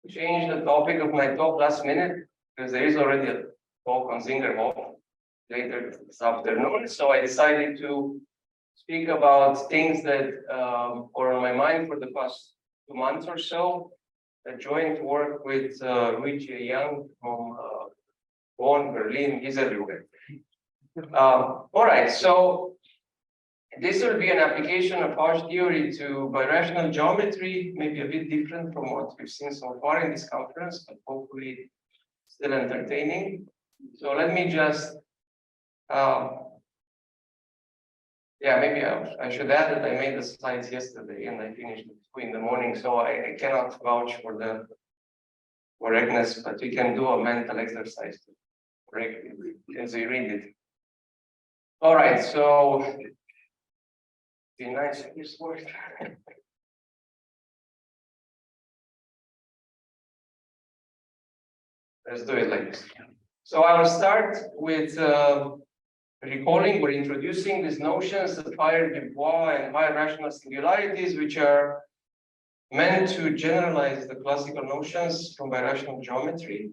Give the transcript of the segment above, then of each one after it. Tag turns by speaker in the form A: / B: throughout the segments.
A: change the topic of my talk last minute because there is already a talk on Zingerhof later this afternoon. So I decided to speak about things that were on my mind for the past 2 months or so. A joint work with Luigi Young from Bonn, Berlin, he's everywhere. All right, so this will be an application of Hodge theory to birational geometry, maybe a bit different from what we've seen so far in this conference, but hopefully still entertaining. So let me just, maybe I should add that I made the slides yesterday and I finished at 2 in the morning, so I cannot vouch for the correctness, but we can do a mental exercise to correct it as we read it. All right, so be nice if this works. Let's do it like this. So I will start with recalling or introducing these notions of higher Dubois and higher rational singularities, which are meant to generalize the classical notions from birational geometry.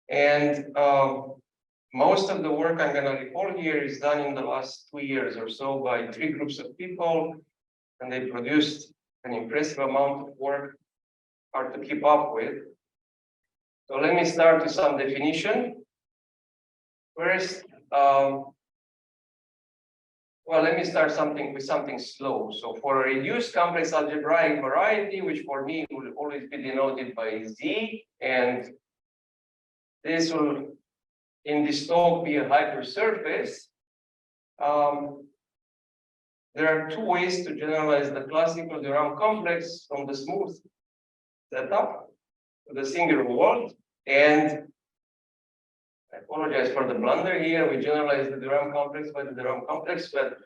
A: And most of the work I'm going to recall here is done in the last 2 years or so by 3 groups of people, and they produced an impressive amount of work, hard to keep up with. So let me start with some definition. First, let me start with something slow. So for a reduced complex algebraic variety, which for me will always be denoted by Z, and this will in this talk be a hypersurface, there are 2 ways to generalize the classical de Rham complex from the smooth setup to the singular world. And I apologize for the blunder here. We generalize the de Rham complex by the de Rham complex, but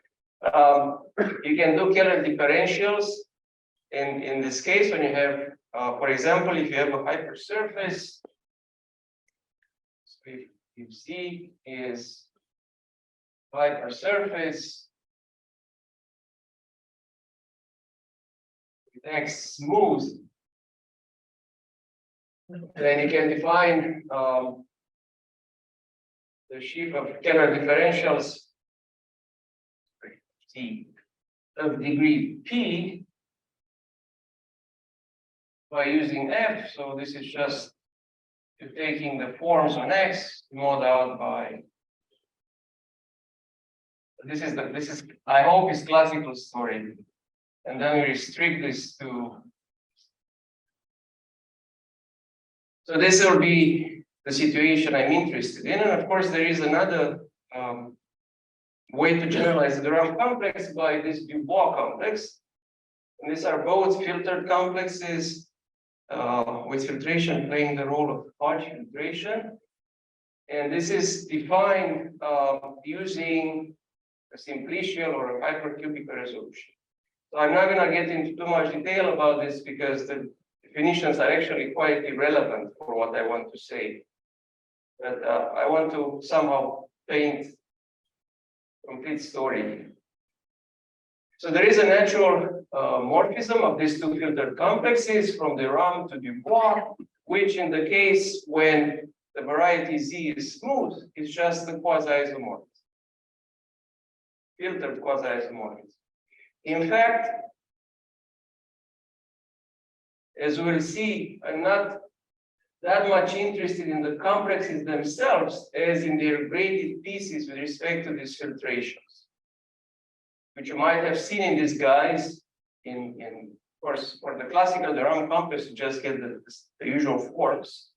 A: you can do Keller differentials in this case when you have, for example, if you have a hypersurface. So if Z is hypersurface with X smooth, then you can define the sheaf of Keller differentials T of degree P by using F. So this is just taking the forms on X mod out by this is I hope is classical story, and then we restrict this to. So this will be the situation I'm interested in, and of course there is another way to generalize the de Rham complex by this Dubois complex, and these are both filtered complexes. With filtration playing the role of Hodge filtration. And this is defined using a simplicial or a hypercubic resolution. So I'm not going to get into too much detail about this because the definitions are actually quite irrelevant for what I want to say. But I want to somehow paint a complete story. So there is a natural morphism of these 2 filtered complexes from de Rham to Dubois, which in the case when the variety Z is smooth, is just the quasi-isomorphism, filtered quasi-isomorphism. In fact, as we'll see, I'm not that much interested in the complexes themselves as in their graded pieces with respect to these filtrations, which you might have seen in these guys. In course, for the classical de Rham complex, you just get the usual forms.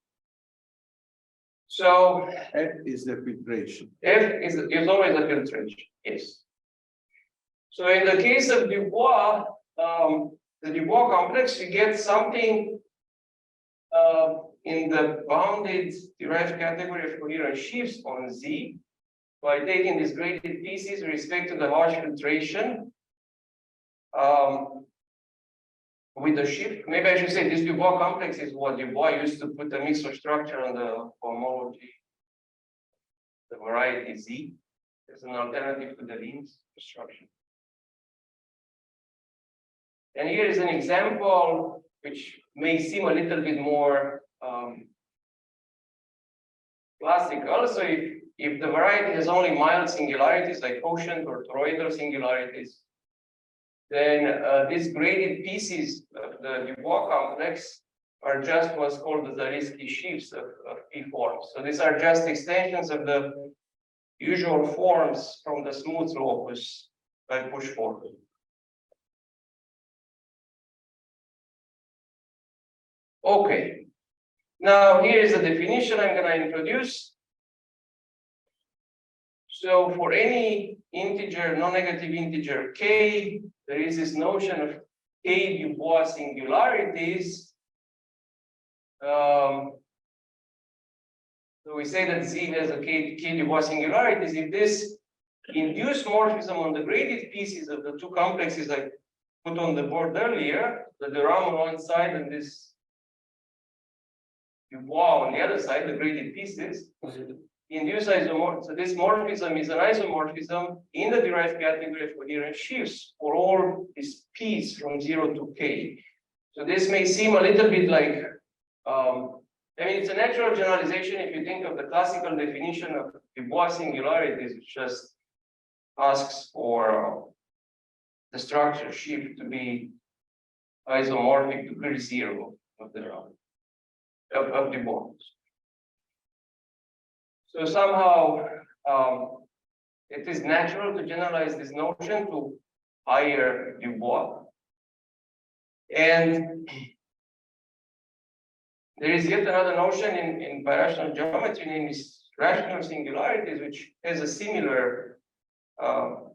A: So
B: F is the filtration.
A: F is always a filtration, yes. So in the case of Dubois, the Dubois complex, you get something in the bounded derived category of coherent sheaves on Z by taking these graded pieces with respect to the Hodge filtration. With the shift, maybe I should say this Dubois complex is what Dubois used to put the mixed structure on the homology, the variety Z, as an alternative to the Leans construction. And here is an example which may seem a little bit more classical. So if the variety has only mild singularities like quotient or toroidal singularities, then these graded pieces of the Dubois complex are just what's called the Zariski sheaves of P forms. So these are just extensions of the usual forms from the smooth locus by push forward. Okay, now here is the definition I'm going to introduce. So for any integer, non-negative integer k, there is this notion of k Dubois singularities. So we say that Z has a k Dubois singularities if this induced morphism on the graded pieces of the two complexes I put on the board earlier, the Durham on one side and this Dubois on the other side, the graded pieces, induce isomorphism. So this morphism is an isomorphism in the derived category of coherent sheaves for all these p's from 0 to k. So this may seem a little bit like, I mean, it's a natural generalization if you think of the classical definition of Dubois singularities, which just asks for the structure sheaf to be isomorphic to grid 0 of the of Dubois. So somehow it is natural to generalize this notion to higher Dubois. And there is yet another notion in birational geometry named rational singularities, which has a similar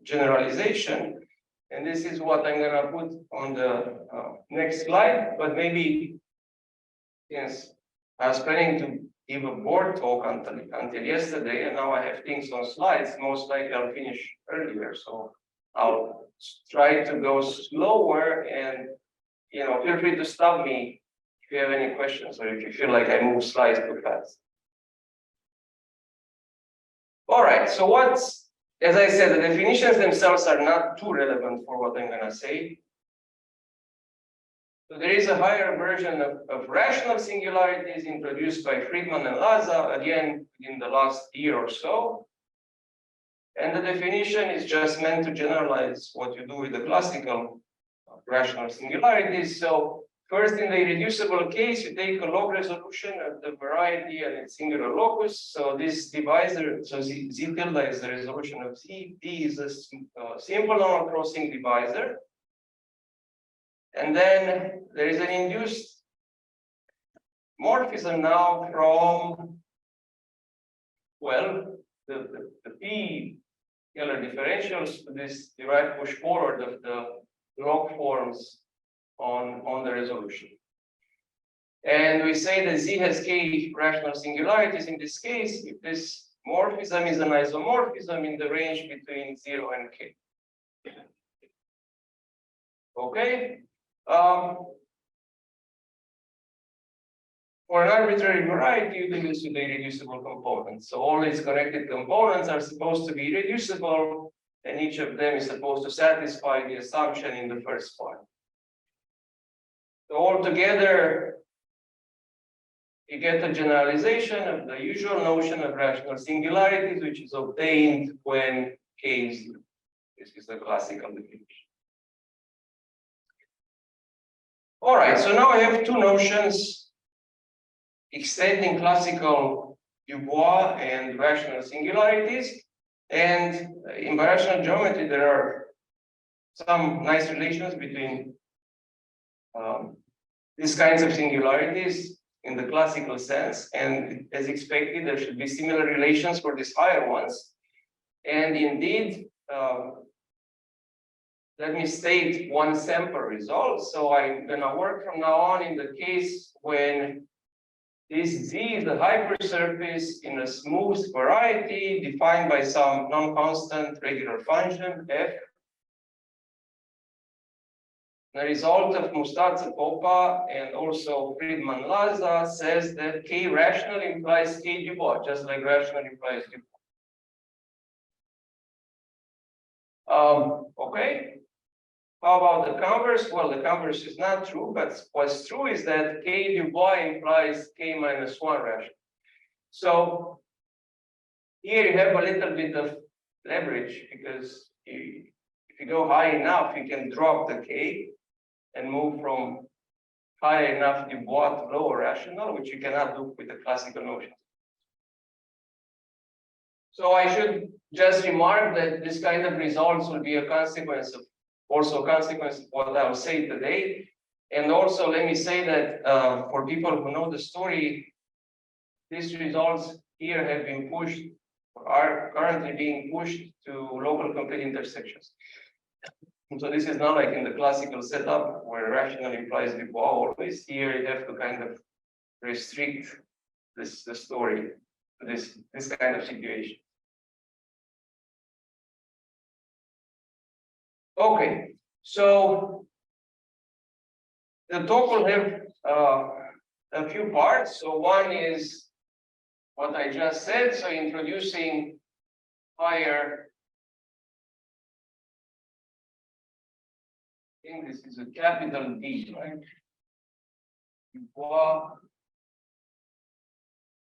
A: generalization. And this is what I'm going to put on the next slide. But maybe, yes, I was planning to give a board talk until yesterday, and now I have things on slides. Most likely I'll finish earlier, so I'll try to go slower. And feel free to stop me if you have any questions or if you feel like I move slides too fast. All right. So as I said, the definitions themselves are not too relevant for what I'm going to say. So there is a higher version of rational singularities introduced by Friedman and Laza, again, in the last year or so. And the definition is just meant to generalize what you do with the classical rational singularities. So first, in the irreducible case, you take a log resolution of the variety and its singular locus. So this divisor, so Z tilde is the resolution of Z, D is a simple normal crossing divisor. And then there is an induced morphism now from, well, the P scalar differentials to this derived push forward of the log forms on the resolution. And we say that Z has k rational singularities in this case if this morphism is an isomorphism in the range between 0 and k. Okay. For an arbitrary variety, you do this with the irreducible components. So all its connected components are supposed to be irreducible, and each of them is supposed to satisfy the assumption in the first part. So altogether, you get a generalization of the usual notion of rational singularities, which is obtained when k is 0. This is the classical definition. All right, so now I have two notions extending classical Dubois and rational singularities. And in birational geometry, there are some nice relations between these kinds of singularities in the classical sense. And as expected, there should be similar relations for these higher ones. And indeed, let me state one sample result. So I'm going to work from now on in the case when this Z is the hypersurface in a smooth variety defined by some non-constant regular function f. The result of Mustata-Popa and also Friedman-Laza says that k rational implies k Dubois, just like rational implies Dubois. Okay. How about the converse? Well, the converse is not true, but what's true is that K Dubois implies K minus 1 rational. So here you have a little bit of leverage because if you go high enough, you can drop the K and move from high enough Dubois to lower rational, which you cannot do with the classical notion. So I should just remark that this kind of results will be a consequence of what I'll say today. And also let me say that for people who know the story, these results here have been pushed, are currently being pushed to local complete intersections. And so this is not like in the classical setup where rational implies Dubois always. Here you have to kind of restrict the story to this kind of situation. Okay, so the talk will have a few parts. So one is what I just said, so introducing higher, I think this is a capital D, right? Dubois,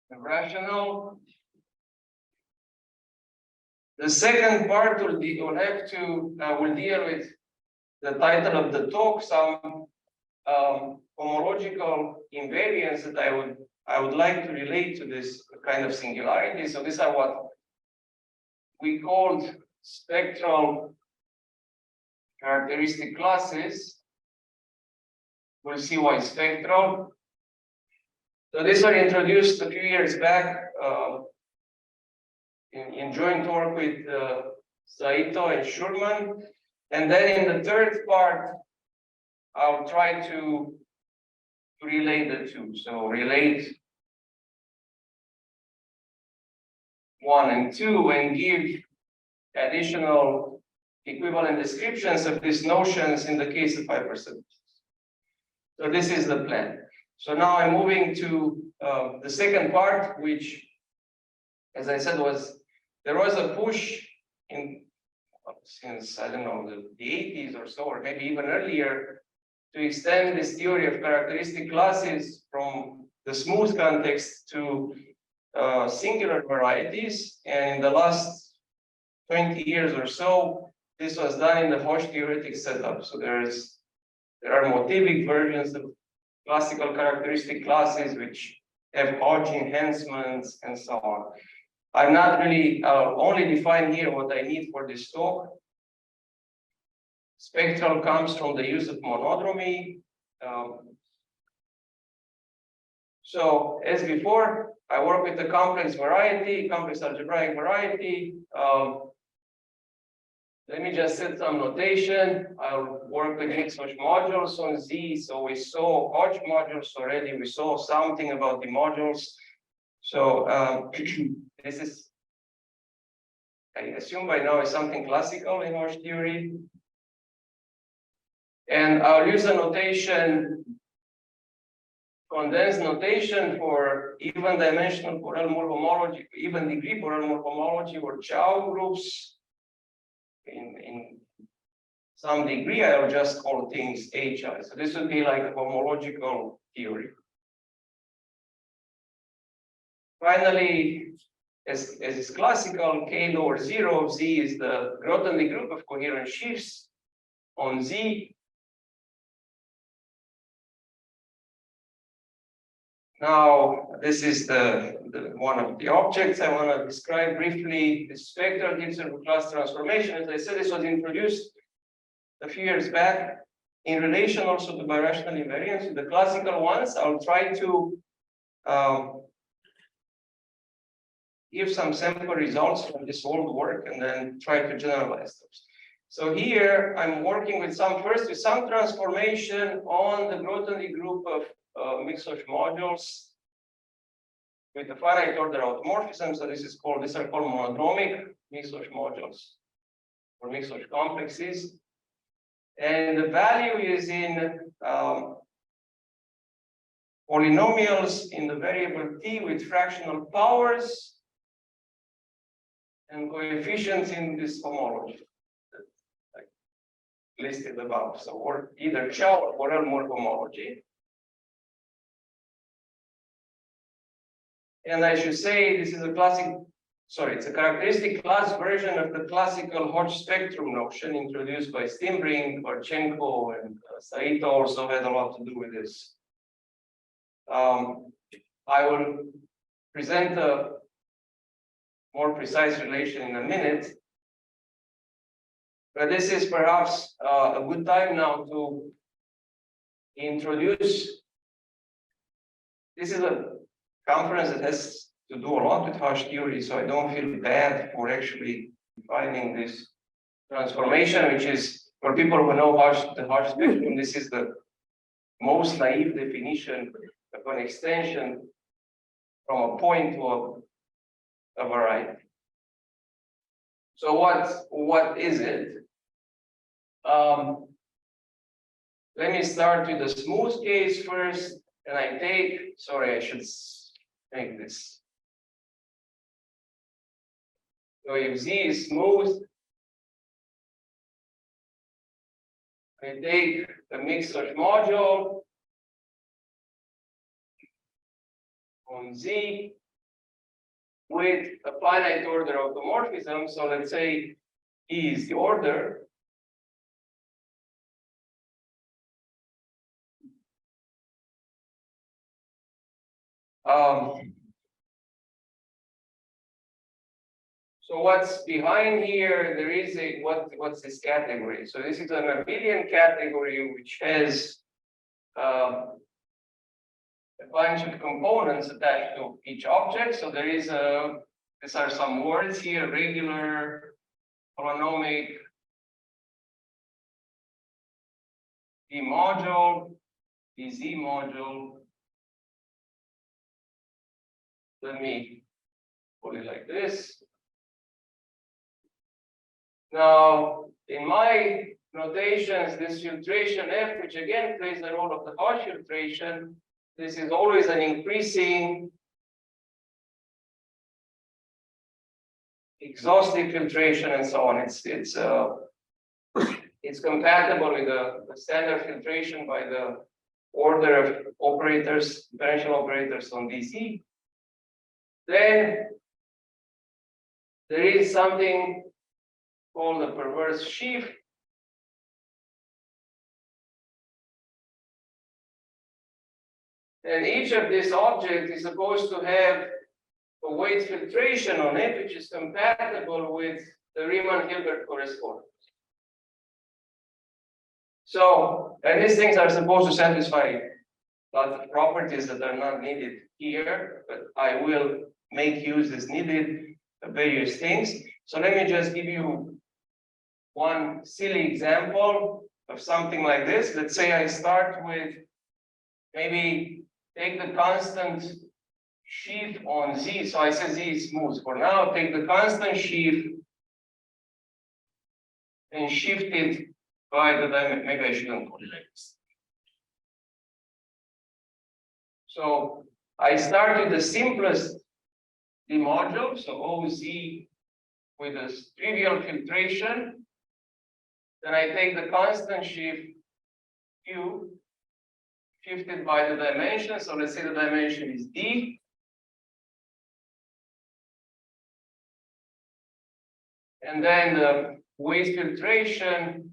A: the rational. The second part will deal with the title of the talk, some homological invariants that I would like to relate to this kind of singularity. So these are what we called spectral characteristic classes. We'll see why spectral. So these were introduced a few years back in joint work with Saito and Schuermann. And then in the third part, I'll try to relate the two. So relate 1 and 2 and give additional equivalent descriptions of these notions in the case of hypersurfaces. So this is the plan. So now I'm moving to the second part, which, as I said, there was a push since, I don't know, the 80s or so, or maybe even earlier, to extend this theory of characteristic classes from the smooth context to singular varieties. And in the last 20 years or so, this was done in the Hodge theoretic setup. So there are motivic versions of classical characteristic classes which have Hodge enhancements and so on. I'm not really only define here what I need for this talk. Spectral comes from the use of monodromy. So as before, I work with the complex variety, complex algebraic variety. Let me just set some notation. I'll work with mixed Hodge modules on Z. So we saw Hodge modules already. We saw something about the modules. So this is, I assume by now, is something classical in Hodge theory. And I'll use a notation, condensed notation for even dimensional Borel-Moore homology, even degree Borel-Moore homology or Chow groups. In some degree, I'll just call things HI. So this would be like a homological theory. Finally, as is classical, K lower 0 of Z is the Grothendieck group of coherent sheaves on Z. Now, this is the one of the objects I want to describe briefly. The spectral Gibson class transformation. As I said, this was introduced a few years back in relation also to birational invariants. The classical ones, I'll try to give some sample results from this old work and then try to generalize those. So here I'm working with some transformation on the Grothendieck group of mixed Hodge modules with the finite order automorphism. So these are called monodromic mixed Hodge modules or mixed Hodge complexes. And the value is in polynomials in the variable t with fractional powers and coefficients in this homology. listed above. So or either Chow or Borel-Moore homology. And I should say this is a classic, sorry, it's a characteristic class version of the classical Hodge spectrum notion introduced by Steinbrink, Barchenko, and Saito also had a lot to do with this. I will present a more precise relation in a minute. But this is perhaps a good time now to introduce. This is a conference that has to do a lot with Hodge theory, so I don't feel bad for actually defining this transformation, which is for people who know Hodge, the Hodge spectrum, this is the most naive definition of an extension from a point to a variety. So what is it? Let me start with the smooth case first, and I take, sorry, I should make this. So if Z is smooth, I take the mixed module on Z with a finite order automorphism. So let's say E is the order. So what's behind here? There is a what's this category? So this is an abelian category which has a bunch of components attached to each object. So there is these are some words here: regular, holonomic, D module, DZ module. Let me put it like this. Now, in my notations, this filtration F, which again plays the role of the Hodge filtration, this is always an increasing exhaustive filtration and so on. It's compatible with the standard filtration by the order of operators, differential operators on DC. Then there is something called a perverse sheaf. And each of these objects is supposed to have a weight filtration on it, which is compatible with the Riemann-Hilbert correspondence. So, and these things are supposed to satisfy lots of properties that are not needed here, but I will make use as needed of various things. So let me just give you one silly example of something like this. Let's say I start with maybe take the constant sheaf on Z. So I say Z is smooth. For now, take the constant sheaf and shift it by the dimension. Maybe I shouldn't put it like this. So I start with the simplest D module, so OZ with a trivial filtration. Then I take the constant sheaf Q, shifted by the dimension. So let's say the dimension is D. And then the weight filtration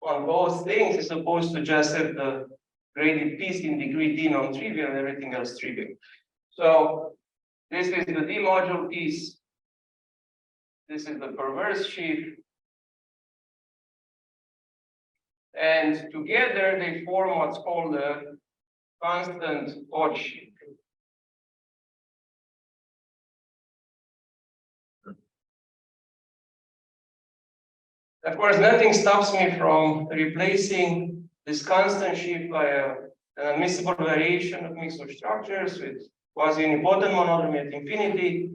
A: on both things is supposed to just have the graded piece in degree D non-trivial and everything else trivial. So this is the D module piece. This is the perverse sheaf. And together they form what's called a constant Hodge sheaf. Of course, nothing stops me from replacing this constant sheaf by an admissible variation of mixed structures with quasi-unipotent monodromy at infinity.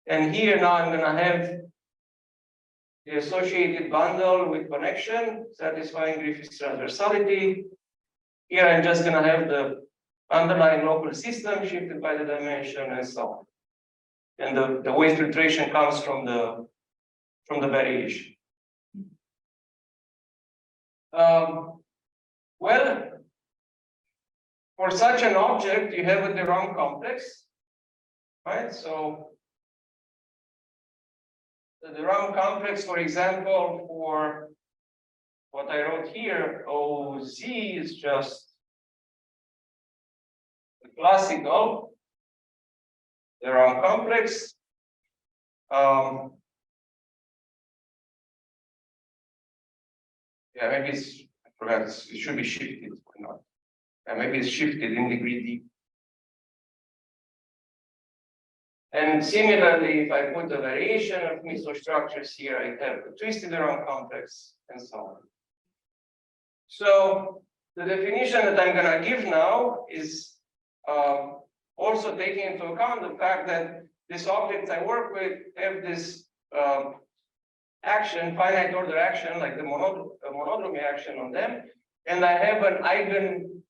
A: And here now I'm going to have the associated bundle with connection, satisfying Griffith's transversality. Here I'm just going to have the underlying local system shifted by the dimension and so on. And the weight filtration comes from the variation. Well, for such an object, you have a de Rham complex, right? So the de Rham complex, for example, for what I wrote here, OZ is just the classical de Rham complex. Yeah, maybe it's, I forgot, it should be shifted or not. Yeah, maybe it's shifted in degree D. And similarly, if I put a variation of mesostructures here, I have the twisted around complex and so on. So the definition that I'm going to give now is also taking into account the fact that these objects I work with have this action, finite order action, like the monodromy action on them, and I have an eigen,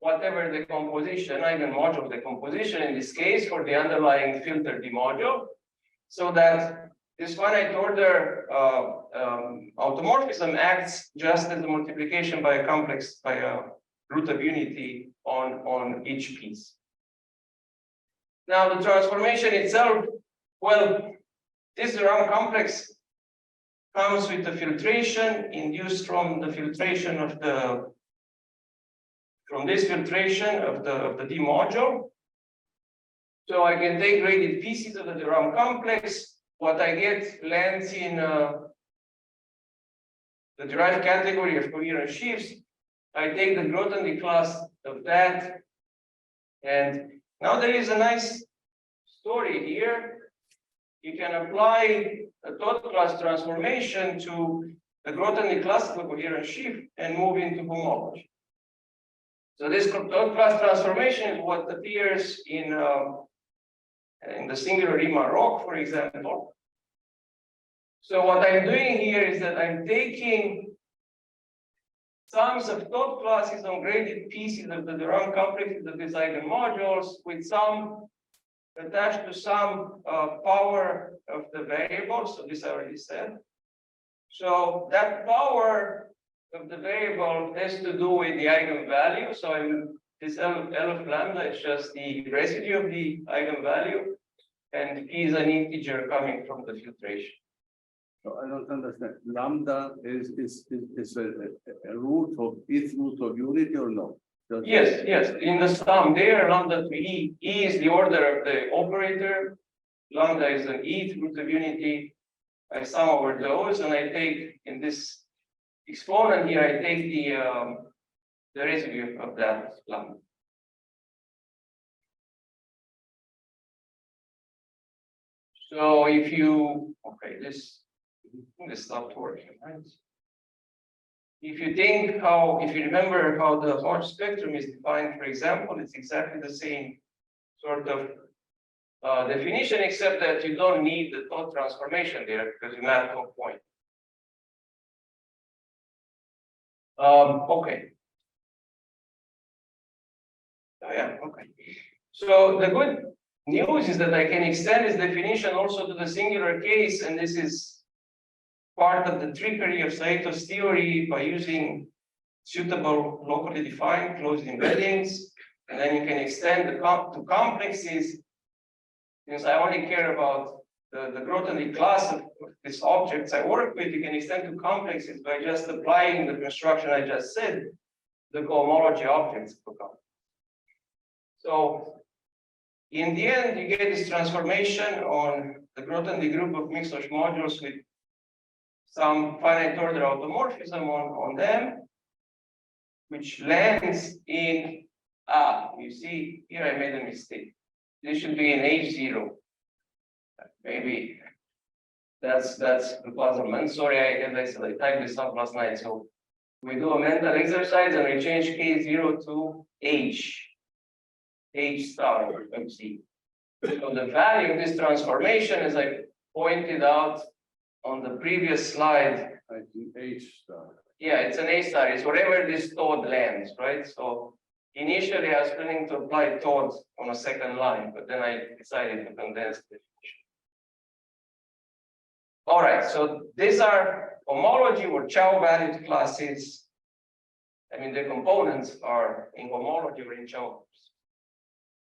A: whatever the composition, eigenmodule decomposition in this case for the underlying filter D module, so that this finite order automorphism acts just as a multiplication by a complex, by a root of unity on each piece. Now the transformation itself, well, this Rham complex comes with the filtration induced from the filtration of the, from this filtration of the D module. So I can take graded pieces of the de Rham complex. What I get lands in the derived category of coherent sheaves. I take the Grothendieck class of that. And now there is a nice story here. You can apply a thought class transformation to the Grothendieck class of a coherent sheaf and move into homology. So this thought class transformation is what appears in the singular Riemann rock, for example. So what I'm doing here is that I'm taking sums of thought classes on graded pieces of the de Rham complexes of these eigenmodules with some attached to some power of the variable. So this I already said. So that power of the variable has to do with the eigenvalue. So this L of lambda is just the residue of the eigenvalue, and P is an integer coming from the filtration.
B: So I don't understand. Lambda is a root of its root of unity or no?
A: Yes, yes. In the sum there, lambda to E. E is the order of the operator. Lambda is an E root of unity. I sum over those, and I take in this exponent here, I take the residue of that lambda. So if you, okay, this stopped working, right? If you think how, if you remember how the Hodge spectrum is defined, for example, it's exactly the same sort of definition, except that you don't need the thought transformation there because you map to a point. Okay. Oh, yeah, okay. So the good news is that I can extend this definition also to the singular case, and this is part of the trickery of Saito's theory by using suitable locally defined closed embeddings, and then you can extend the to complexes. Since I only care about the Grothendieck class of these objects I work with, you can extend to complexes by just applying the construction I just said, the cohomology objects. So in the end, you get this transformation on the Grothendieck group of mixed Hodge modules with some finite order automorphism on them, which lands in, you see, here I made a mistake. This should be in H0. Maybe that's the puzzlement. Sorry, as I said, I typed this up last night. So we do a mental exercise and we change K0 to H star of Z. So the value of this transformation, as I pointed out on the previous slide,
B: I think H star.
A: Yeah, it's an A star. It's wherever this thought lands, right? So initially I was planning to apply thoughts on a second line, but then I decided to condense the definition. All right, so these are homology or Chow valued classes. I mean, the components are in homology or in Chow.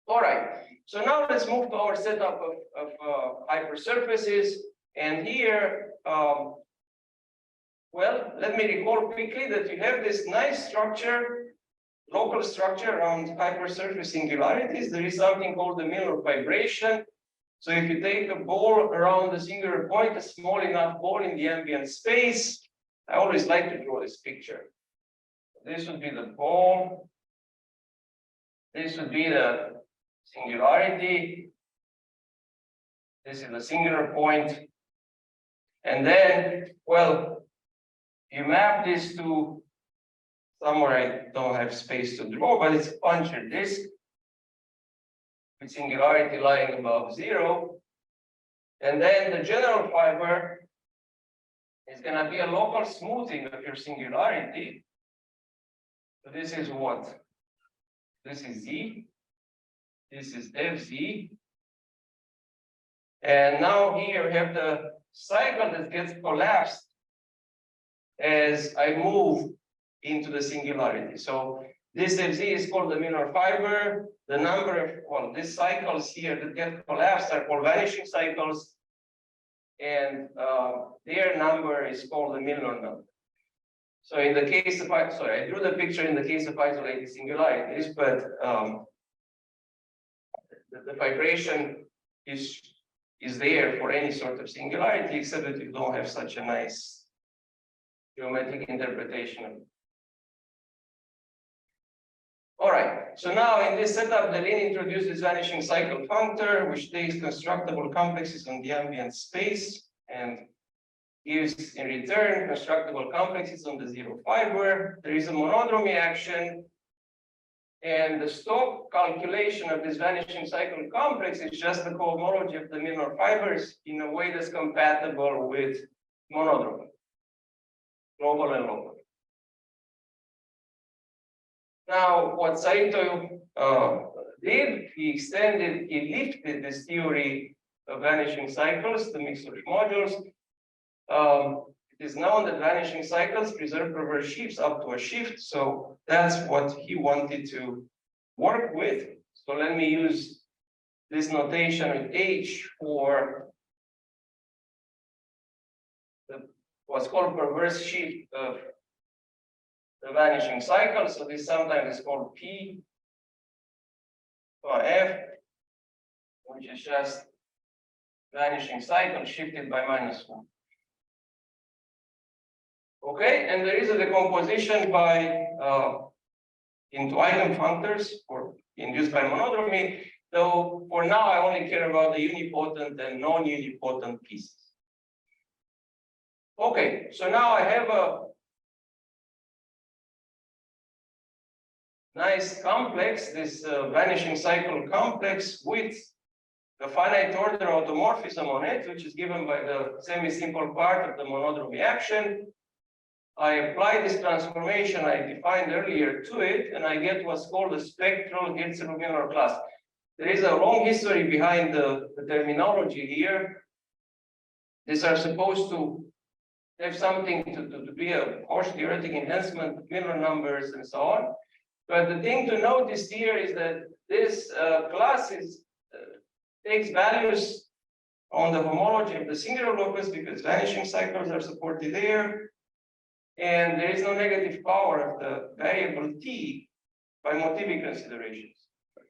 A: All right, so now let's move to our setup of hypersurfaces. And here, well, let me recall quickly that you have this nice structure, local structure around hypersurface singularities. There is something called the Miller vibration. So if you take a ball around the singular point, a small enough ball in the ambient space, I always like to draw this picture. This would be the ball. This would be the singularity. This is the singular point. And then, well, you map this to somewhere I don't have space to draw, but it's a puncture disk with singularity lying above zero. And then the general fiber is going to be a local smoothing of your singularity. So this is what? This is Z. This is FZ. And now here we have the cycle that gets collapsed as I move into the singularity. So this FZ is called the Miller fiber. The number of, well, these cycles here that get collapsed are called vanishing cycles. And their number is called the Miller number. So in the case of, sorry, I drew the picture in the case of isolated singularities, but the vibration is there for any sort of singularity, except that you don't have such a nice geometric interpretation of it. All right, so now in this setup, the Lin introduces vanishing cycle functor, which takes constructible complexes on the ambient space and gives in return constructible complexes on the zero fiber. There is a monodromy action, and the Stokes calculation of this vanishing cycle complex is just the cohomology of the Miller fibers in a way that's compatible with monodromy, global and local. Now, what Saito did, he lifted this theory of vanishing cycles, the mixed modules. It is known that vanishing cycles preserve reverse shifts up to a shift, so that's what he wanted to work with. So let me use this notation with H for what's called perverse shift of the vanishing cycle. So this sometimes is called P or F, which is just vanishing cycle shifted by -1. Okay, and there is a decomposition by into eigenfunctors or induced by monodromy. Though for now I only care about the unipotent and non-unipotent pieces. Okay, so now I have a nice complex, this vanishing cycle complex with the finite order automorphism on it, which is given by the semi-simple part of the monodromy action. I apply this transformation I defined earlier to it, and I get what's called a spectral Hertzsprung-Miller class. There is a long history behind the terminology here. These are supposed to have something to be a Hodge theoretic enhancement of Miller numbers and so on. But the thing to notice here is that this class takes values on the homology of the singular locus because vanishing cycles are supported there. And there is no negative power of the variable t by motivic considerations.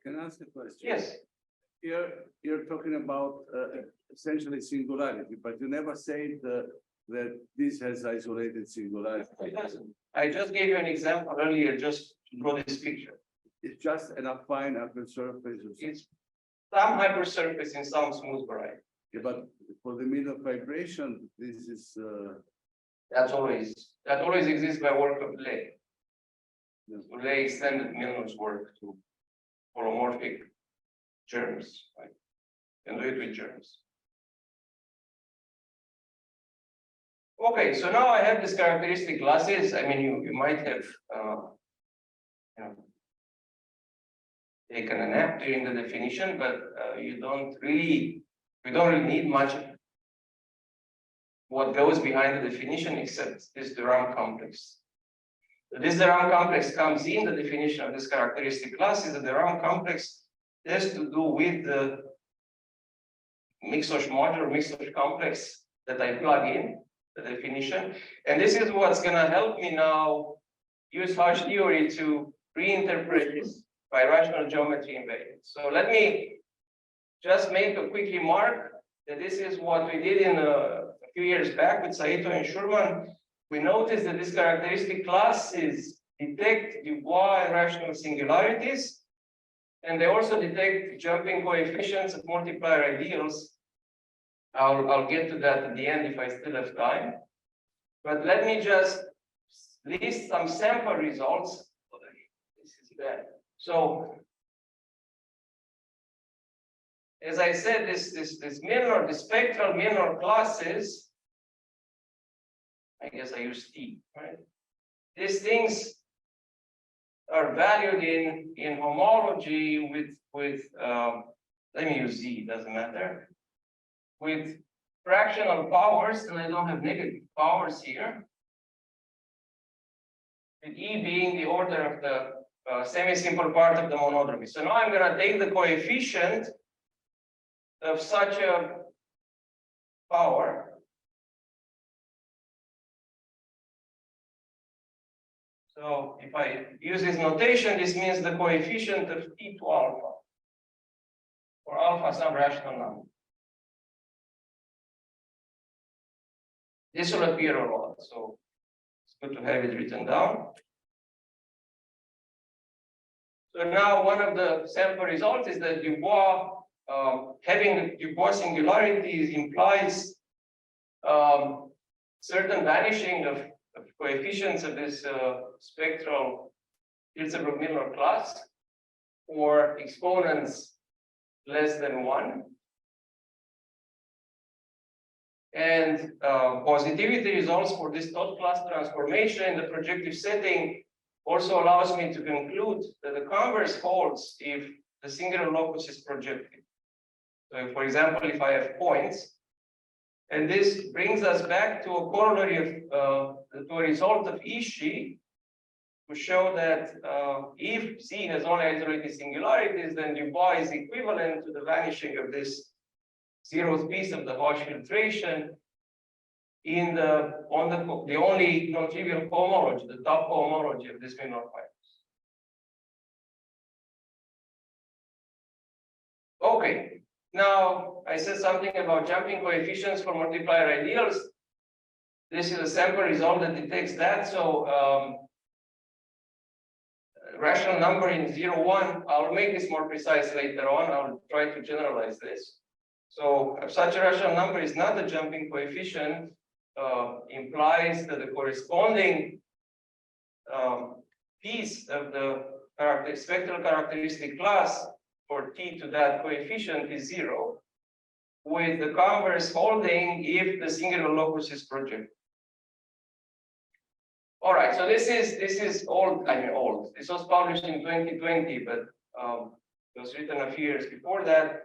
B: Can I ask a question?
A: Yes.
B: Here, you're talking about essentially singularity, but you never say that this has isolated singularity.
A: It doesn't. I just gave you an example earlier just to draw this picture.
B: It's just an affine hypersurface.
A: It's some hypersurface in some smooth variety.
B: Yeah, but for the Miller vibration, this is
A: that always exists by work of Ley. So Ley extended Milner's work to holomorphic germs, right? And do it with germs. Okay, so now I have these characteristic classes. I mean, you might have taken a nap during the definition, but we don't really need much of it. what goes behind the definition except this de Rham complex. So this de Rham complex comes in the definition of this characteristic class. Is the de Rham complex has to do with the Mixosh modular, Mixosh complex that I plug in the definition. And this is what's going to help me now use Hodge theory to reinterpret this by rational geometry invariance. So let me just make a quick remark that this is what we did in a few years back with Saito and Schuermann. We noticed that this characteristic classes detect Dubois and rational singularities, and they also detect jumping coefficients of multiplier ideals. I'll get to that at the end if I still have time. But let me just list some sample results. This is bad. So, as I said, this minor, the spectral minor classes, I guess I use T, right? These things are valued in homology with let me use Z, doesn't matter, with fractional powers, and I don't have negative powers here, with E being the order of the semi-simple part of the monodromy. So now I'm going to take the coefficient of such a power. So if I use this notation, this means the coefficient of T to alpha, or alpha some rational number. This will appear a lot, so it's good to have it written down. So now one of the sample results is that Dubois, having Dubois singularities implies certain vanishing of coefficients of this spectral Hilbert minor class for exponents less than 1. And positivity results for this dot class transformation in the projective setting also allows me to conclude that the converse holds if the singular locus is projective. So, for example, if I have points, and this brings us back to a corollary of to a result of Ishii, to show that if Z has only isolated singularities, then Dubois is equivalent to the vanishing of this zeroth piece of the Hodge filtration in the only non-trivial cohomology, the top cohomology of this minor fibers. Okay, now I said something about jumping coefficients for multiplier ideals. This is a sample result that detects that. So rational number in 0, 1, I'll make this more precise later on. I'll try to generalize this. So if such a rational number is not a jumping coefficient, implies that the corresponding piece of the spectral characteristic class for T to that coefficient is 0, with the converse holding if the singular locus is projected. All right, so this is old. I mean old. This was published in 2020, but it was written a few years before that.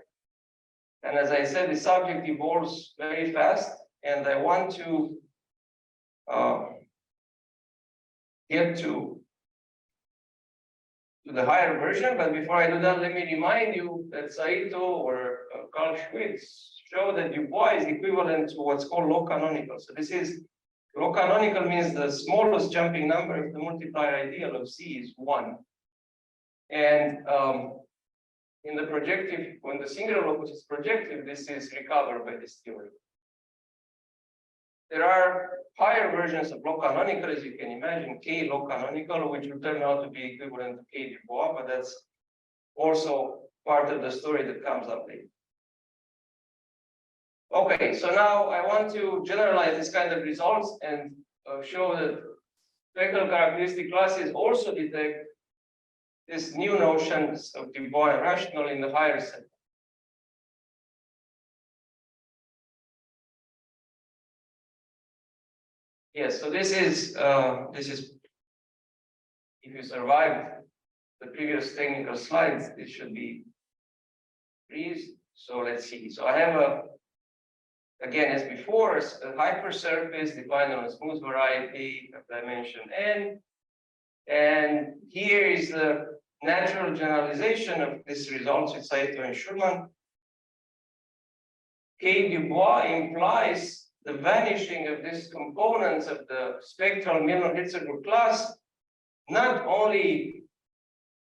A: And as I said, the subject evolves very fast, and I want to get to the higher version. But before I do that, let me remind you that Saito or Carl Schwitz showed that Dubois is equivalent to what's called low canonical. So this is low canonical means the smallest jumping number of the multiplier ideal of C is 1. And in the projective, when the singular locus is projective, this is recovered by this theory. There are higher versions of low canonical, as you can imagine, K low canonical, which will turn out to be equivalent to K Dubois, but that's also part of the story that comes up later. Okay, so now I want to generalize this kind of results and show that spectral characteristic classes also detect this new notions of Dubois and rational in the higher set. Yes, so this is if you survived the previous technical slides, it should be freeze. So let's see. So I have again, as before, a hypersurface defined on a smooth variety of dimension n. And here is the natural generalization of this results with Saito and Schuermann. K Dubois implies the vanishing of these components of the spectral Milnor-Hitzig class, not only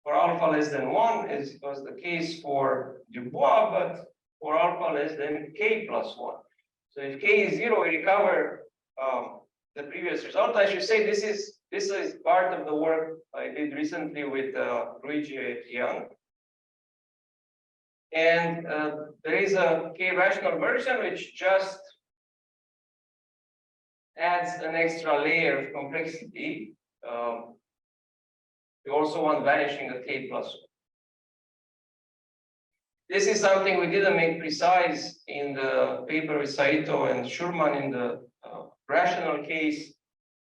A: for alpha less than 1, as was the case for Dubois, but for alpha less than k plus 1. So if k is 0, we recover the previous result. I should say this is part of the work I did recently with Luigi Young. And there is a k-rational version which just adds an extra layer of complexity. We also want vanishing of k plus 1. This is something we didn't make precise in the paper with Saito and Schuermann in the rational case,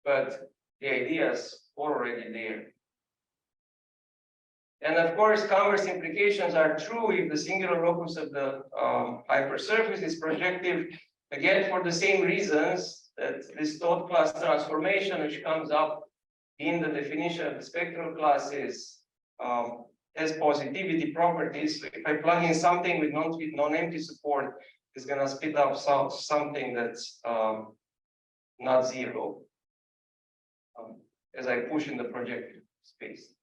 A: but the ideas were already there. And of course, converse implications are true if the singular locus of the hypersurface is projective, again, for the same reasons that this thought class transformation, which comes up in the definition of the spectral classes, has positivity properties. So if I plug in something with non-empty support, it's going to spit out something that's not 0 as I push in the projective space.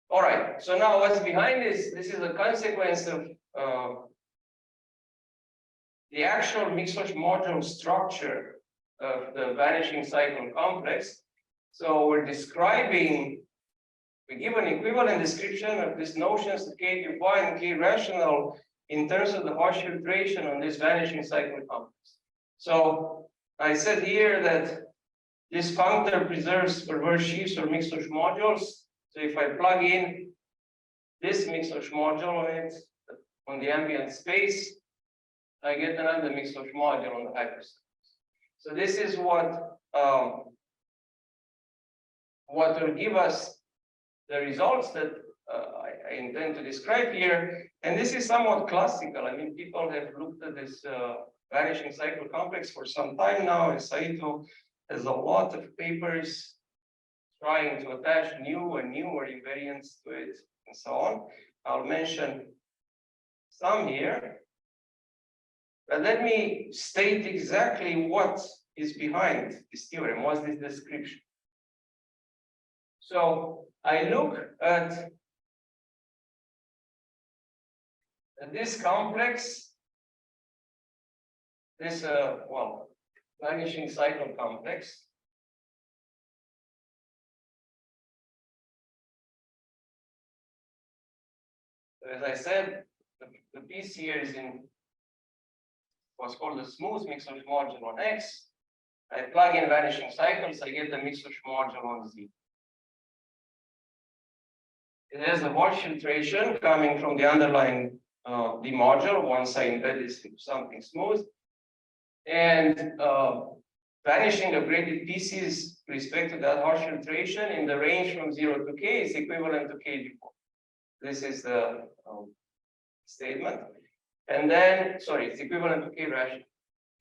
A: All right, so now what's behind this? This is a consequence of the actual mixed module structure of the vanishing cycle complex. So we're describing, we give an equivalent description of these notions of K Dubois and K rational in terms of the Hodge filtration on this vanishing cycle complex. So I said here that this functor preserves reverse sheaves or mixed modules. So if I plug in this mixed module on it, on the ambient space, I get another mixed module on the hypersurface. So this is what will give us the results that I intend to describe here. And this is somewhat classical. I mean, people have looked at this vanishing cycle complex for some time now, and Saito has a lot of papers trying to attach new and newer invariants to it, and so on. I'll mention some here. But let me state exactly what is behind this theorem, what's this description. So I look at this complex, this vanishing cycle complex. So as I said, the piece here is in what's called the smooth mixed module on X. I plug in vanishing cycles, I get the mixed module on Z. It has a Hodge filtration coming from the underlying D module once I embed this into something smooth. And vanishing of graded pieces with respect to that Hodge filtration in the range from 0 to K is equivalent to K Dubois. This is the statement. And then, sorry, it's equivalent to K rational.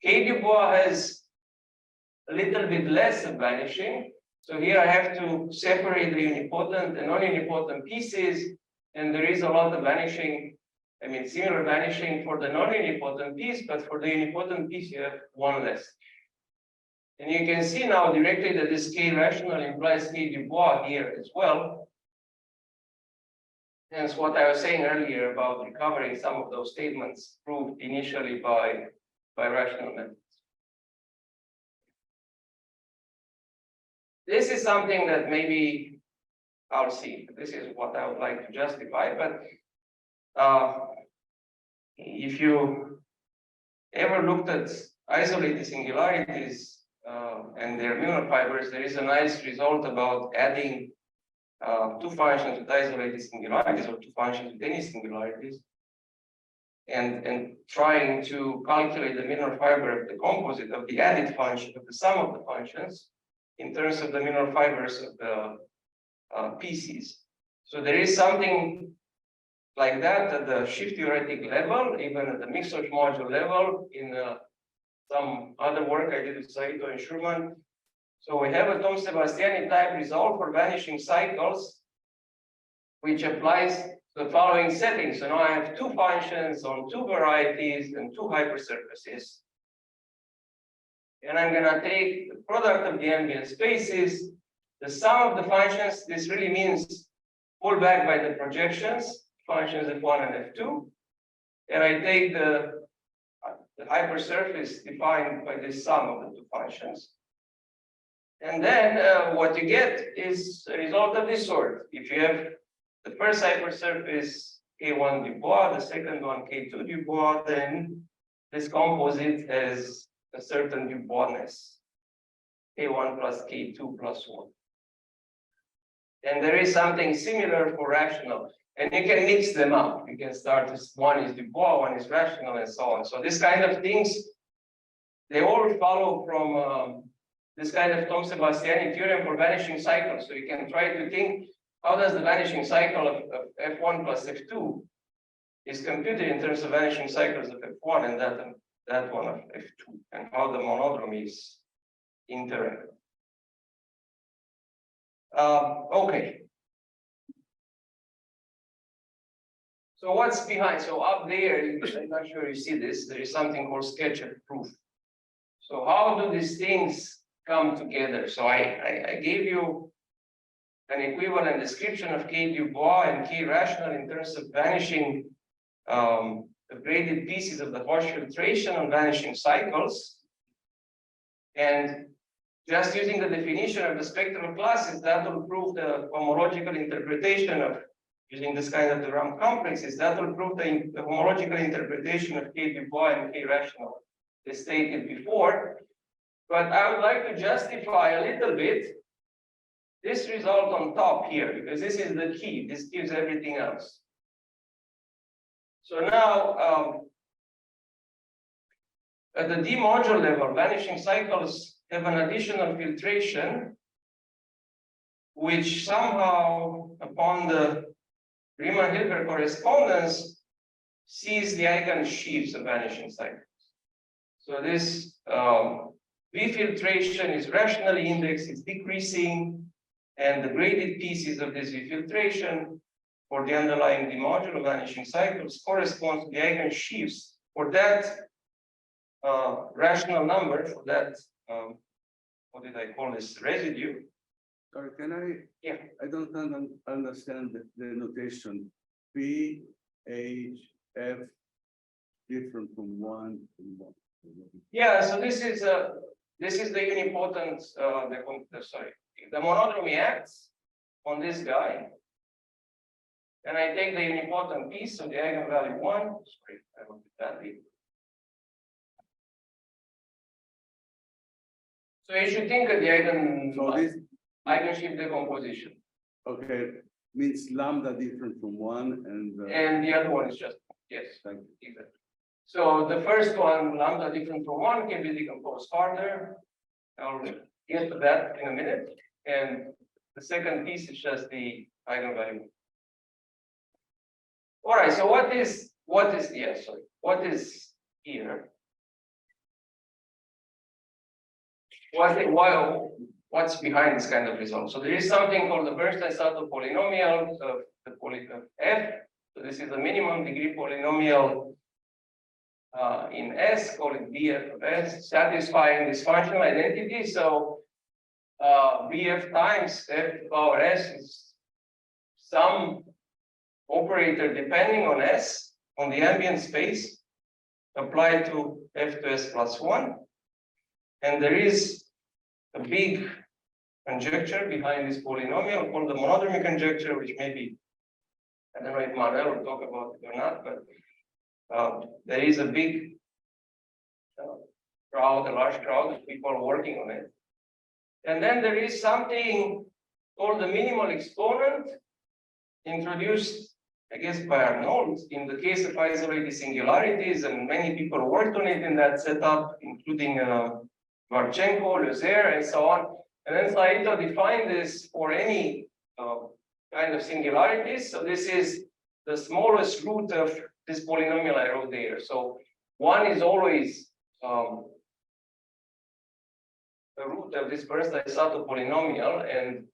A: K Dubois has a little bit less of vanishing. So here I have to separate the unipotent and non-unipotent pieces. And there is a lot of vanishing, I mean, similar vanishing for the non-unipotent piece, but for the unipotent piece, you have one less. And you can see now directly that this K rational implies K Dubois here as well. Hence what I was saying earlier about recovering some of those statements proved initially by rational methods. This is something that maybe I'll see. This is what I would like to justify. But if you ever looked at isolated singularities and their Milnor fibers, there is a nice result about adding two functions with isolated singularities or two functions with any singularities and trying to calculate the Milnor fiber of the composite of the added function of the sum of the functions in terms of the Milnor fibers of the pieces. So there is something like that at the shift theoretic level, even at the mixed module level in some other work I did with Saito and Schuermann. So we have a Tom Sebastiani type result for vanishing cycles, which applies to the following settings. So now I have two functions on two varieties and two hypersurfaces. And I'm gonna take the product of the ambient spaces, the sum of the functions. This really means pull back by the projections, functions f1 and f2. And I take the hypersurface defined by the sum of the two functions. And then what you get is a result of this sort. If you have the first hypersurface K1 Dubois, the second one K2 Dubois, then this composite has a certain Duboisness, K1 plus K2 plus 1. And there is something similar for rational. And you can mix them up. You can start with one is Dubois, one is rational, and so on. So this kind of things, they all follow from this kind of Tom Sebastiani theorem for vanishing cycles. So you can try to think, how does the vanishing cycle of F1 plus F2 is computed in terms of vanishing cycles of F1 and that one of F2, and how the monodromy is interactive. Okay. So what's behind? So up there, I'm not sure you see this, there is something called SketchUp Proof. So how do these things come together? So I gave you an equivalent description of K Dubois and K rational in terms of vanishing the graded pieces of the Hodge filtration on vanishing cycles. And just using the definition of the spectral classes, that will prove the homological interpretation of using this kind of the RAM complexes, that will prove the homological interpretation of K Dubois and K rational, as stated before. But I would like to justify a little bit this result on top here, because this is the key. This gives everything else. So now, at the D module level, vanishing cycles have an additional filtration, which somehow, upon the Riemann-Hilbert correspondence, sees the eigensheaves of vanishing cycles. So this refiltration is rationally indexed, it's decreasing, and the graded pieces of this refiltration for the underlying D-modular vanishing cycles corresponds to the eigensheaves for that rational number, for that, what did I call this, residue.
B: Sorry, can I?
A: Yeah.
B: I don't understand the notation. P, H, F, different from one to one.
A: Yeah, so this is the unipotent, the monodromy acts on this guy. And I take the unipotent piece of the eigenvalue 1. Sorry, I will do that later. So you should think of the eigensheaf decomposition.
B: Okay, means lambda different from one
A: and the other one is just, yes,
B: thank you.
A: exactly. So the first one, lambda different from 1, can be decomposed further. I'll get to that in a minute. And the second piece is just the eigenvalue. All right, so what is here? What's behind this kind of result? So there is something called the Bernstein-Sato polynomial of F. So this is a minimum degree polynomial in S, call it BF of S, satisfying this functional identity. So BF times F to the power S is some operator depending on S, on the ambient space, applied to F to S plus 1. And there is a big conjecture behind this polynomial called the monodromy conjecture, which maybe, I don't know if Manuel will talk about it or not, but there is a big crowd, a large crowd of people working on it. And then there is something called the minimal exponent, introduced, I guess, by Arnold in the case of isolated singularities, and many people worked on it in that setup, including Marchenko, Lezer, and so on. And then Saito defined this for any kind of singularities. So this is the smallest root of this polynomial I wrote there. So 1 is always the root of this Bernstein-Sato polynomial, and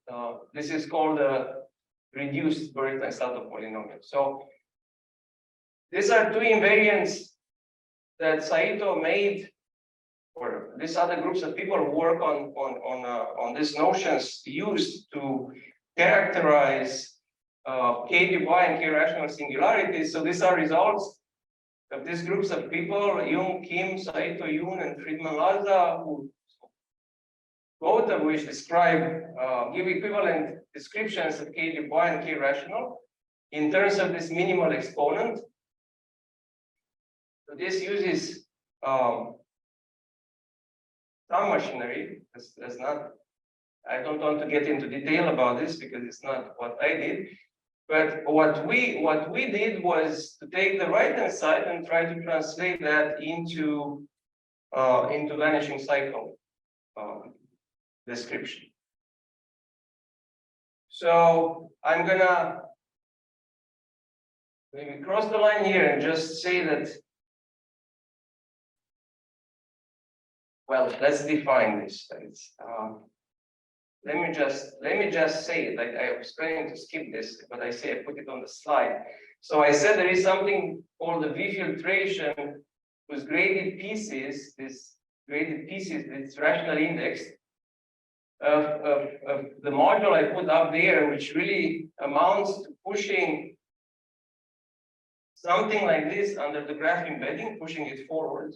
A: this is called a reduced Bernstein-Sato polynomial. So these are two invariants that Saito made, or these other groups of people who work on these notions used to characterize K Dubois and K rational singularities. So these are results of these groups of people, Jung-Kim-Saito-Yoon and Friedman-Laza, who both of which describe, give equivalent descriptions of K Dubois and K rational in terms of this minimal exponent. So this uses some machinery. That's not, I don't want to get into detail about this because it's not what I did. But what we did was to take the right-hand side and try to translate that into vanishing cycle description. So I'm gonna maybe cross the line here and just say that, well, let's define this. Let me just say it. I was planning to skip this, but I say I put it on the slide. So I said there is something called the refiltration whose graded pieces, this rational index of the module I put up there, which really amounts to pushing something like this under the graph embedding, pushing it forward.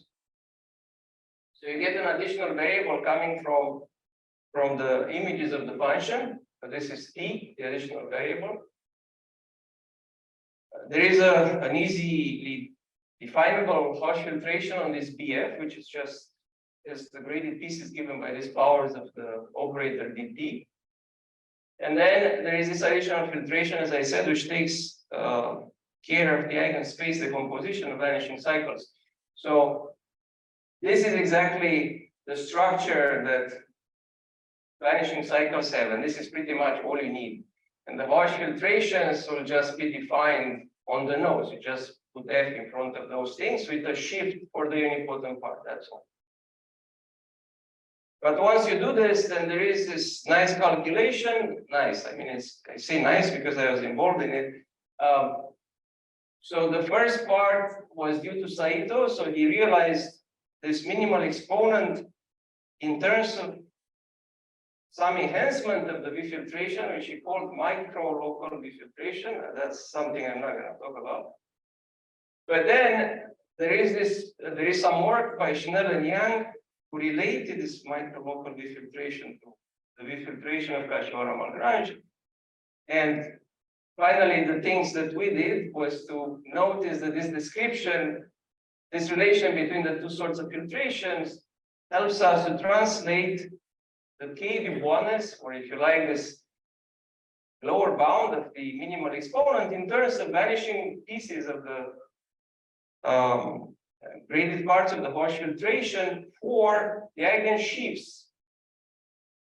A: So you get an additional variable coming from the images of the function. So this is T, the additional variable. There is an easily definable Hodge filtration on this BF, which is just the graded pieces given by these powers of the operator dt. And then there is this additional filtration, as I said, which takes care of the eigenspace decomposition of vanishing cycles. So this is exactly the structure that vanishing cycles have, and this is pretty much all you need. And the Hodge filtrations will just be defined on the nodes. You just put F in front of those things with a shift for the unipotent part, that's all. But once you do this, then there is this nice calculation. Nice, I mean, I say nice because I was involved in it. So the first part was due to Saito, so he realized this minimal exponent in terms of some enhancement of the refiltration, which he called micro-local refiltration. That's something I'm not going to talk about. But then there is some work by Schnell and Yang who related this micro-local refiltration to the refiltration of Cauchy-Lagrange. And finally, the things that we did was to notice that this description, this relation between the two sorts of filtrations, helps us to translate the K Dubois, or if you like, this lower bound of the minimal exponent in terms of vanishing pieces of the graded parts of the Hodge filtration for the eigensheaves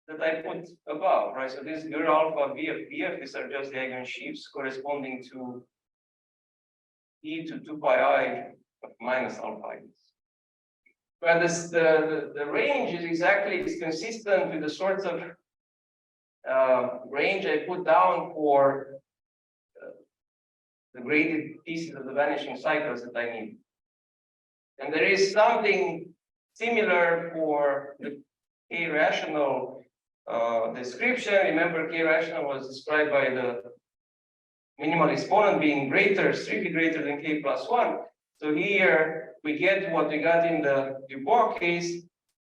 A: that I put above, right? So this Gur alpha V of PF, these are just the eigensheaves corresponding to e to 2 pi I of minus alpha I. But this, the range is consistent with the sorts of range I put down for the graded pieces of the vanishing cycles that I need. And there is something similar for the K rational description. Remember, K rational was described by the minimal exponent being greater, strictly greater than K plus 1. So here we get what we got in the Dubois case,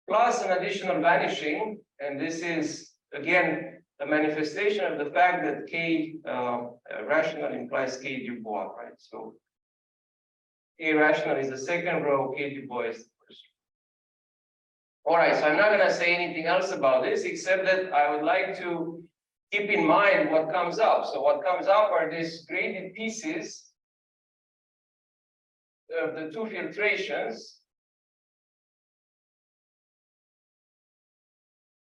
A: plus an additional vanishing. And this is, again, a manifestation of the fact that K rational implies K Dubois, right? So K rational is the second row, K Dubois is the first row. All right, so I'm not going to say anything else about this, except that I would like to keep in mind what comes up. So what comes up are these graded pieces of the two filtrations,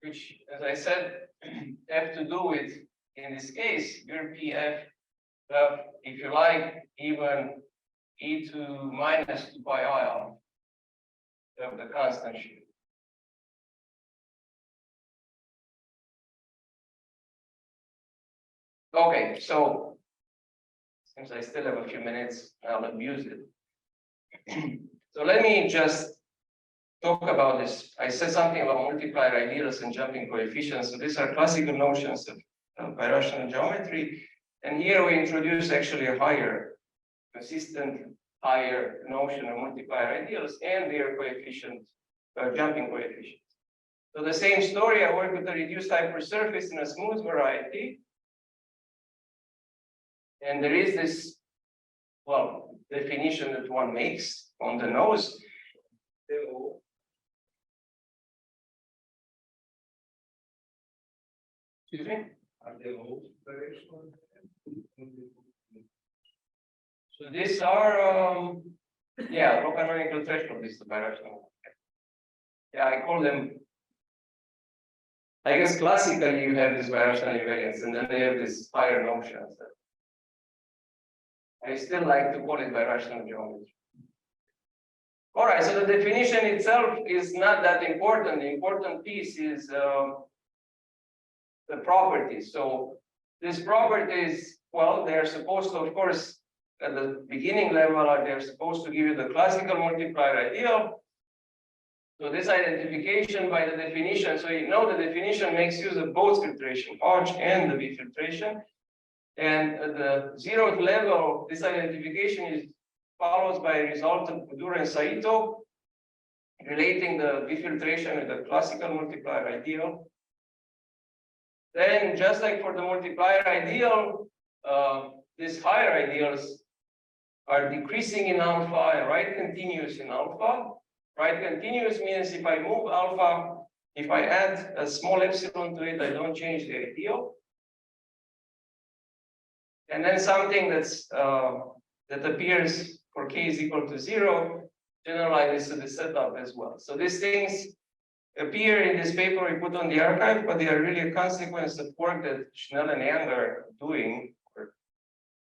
A: which, as I said, have to do with, in this case, your PF if you like, even e to minus 2 pi I of the constant shear. Okay, so since I still have a few minutes, I'll abuse it. So let me just talk about this. I said something about multiplier ideals and jumping coefficients. So these are classical notions of birational geometry. And here we introduce actually a higher, consistent, higher notion of multiplier ideals and their coefficient, jumping coefficients. So the same story, I work with a reduced hypersurface in a smooth variety. And there is this, well, definition that one makes on the nose. Excuse me?
C: Are they all variational?
A: So these are, yeah, low canonical threshold is the birational. Yeah, I call them, I guess classically you have this birational invariance, and then they have this higher notions. I still like to call it birational geometry. All right, so the definition itself is not that important. The important piece is the properties. So these properties, well, they are supposed to, of course, at the beginning level, they're supposed to give you the classical multiplier ideal. So this identification by the definition, so you know the definition makes use of both filtration, Hodge and the refiltration. And at the zeroth level, this identification is followed by a result of Kudura and Saito, relating the refiltration with the classical multiplier ideal. Then, just like for the multiplier ideal, these higher ideals are decreasing in alpha and right continuous in alpha. Right continuous means if I move alpha, if I add a small epsilon to it, I don't change the ideal. And then something that's that appears for k is equal to 0 generalizes to the setup as well. So these things appear in this paper we put on the archive, but they are really a consequence of work that Schnell and Yang are doing, or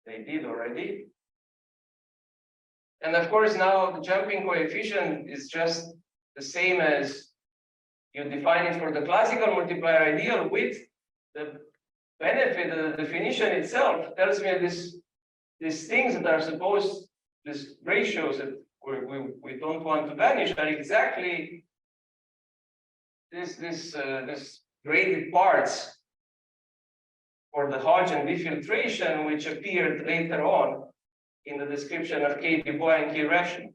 A: they did already. And of course, now the jumping coefficient is just the same as you define it for the classical multiplier ideal, with the benefit of the definition itself tells me these things that are supposed, these ratios that we don't want to vanish, are exactly this graded parts for the Hodge and refiltration, which appeared later on in the description of K Dubois and K Rational.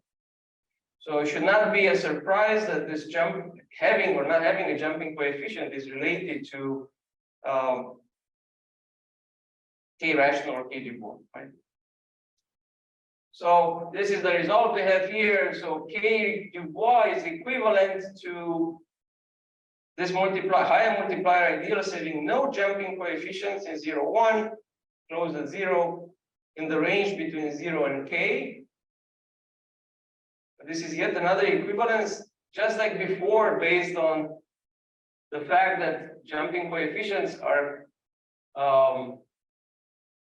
A: So it should not be a surprise that this jump, having or not having a jumping coefficient, is related to K Rational or K Dubois, right? So this is the result we have here. So K Dubois is equivalent to this higher multiplier ideals having no jumping coefficients in 0, 1, closed at 0, in the range between 0 and K. This is yet another equivalence, just like before, based on the fact that jumping coefficients are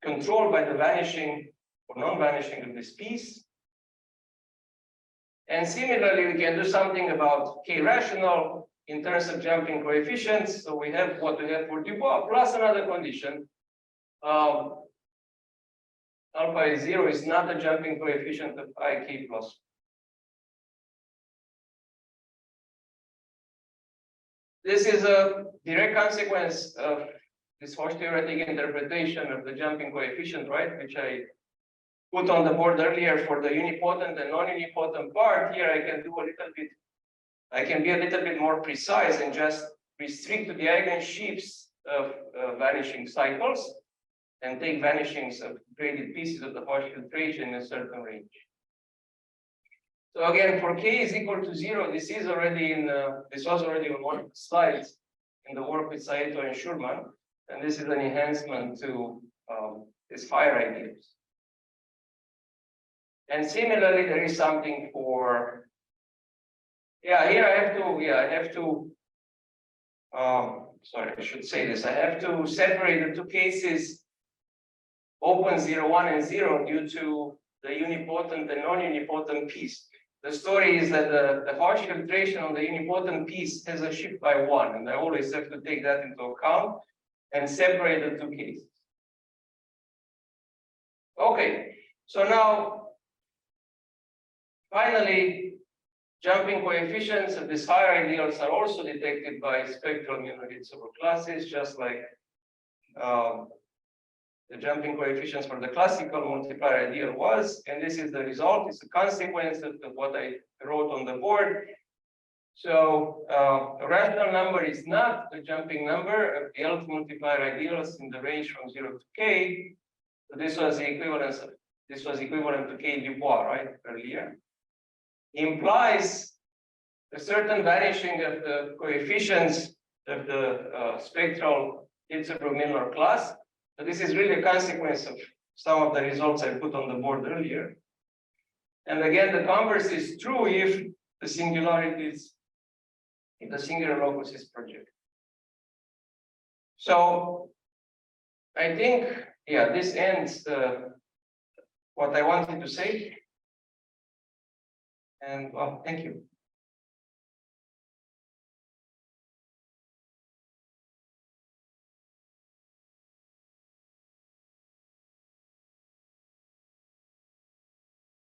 A: controlled by the vanishing or non-vanishing of this piece. And similarly, we can do something about K rational in terms of jumping coefficients. So we have what we have for Dubois plus another condition. Alpha is 0 is not a jumping coefficient of IK plus. This is a direct consequence of this Hodge theoretic interpretation of the jumping coefficient, right? Which I put on the board earlier for the unipotent and non-unipotent part. Here I can do a little bit, I can be a little bit more precise and just restrict to the eigensheaves of vanishing cycles and take vanishings of graded pieces of the Hodge filtration in a certain range. So again, for K is equal to 0, this is already in this was already on one of the slides in the work with Saito and Schuermann, and this is an enhancement to these higher ideals. And similarly, there is something for, yeah, here I have to, sorry, I should say this. I have to separate the two cases open 0, 1, and 0 due to the unipotent and non-unipotent piece. The story is that the Hodge filtration on the unipotent piece has a shift by 1, and I always have to take that into account and separate the two cases. Okay, so now finally, jumping coefficients of these higher ideals are also detected by spectral units over classes, just like the jumping coefficients for the classical multiplier ideal was, and this is the result. It's a consequence of what I wrote on the board. So a rational number is not a jumping number of the L multiplier ideals in the range from 0 to k. So this was the equivalence of, this was equivalent to k du Bois, right, earlier. Implies a certain vanishing of the coefficients of the spectral Hitzebro-Milnor class. So this is really a consequence of some of the results I put on the board earlier. And again, the converse is true if the singularities, if the singular locus is projected. So I think, yeah, this ends what I wanted to say. And well, thank you.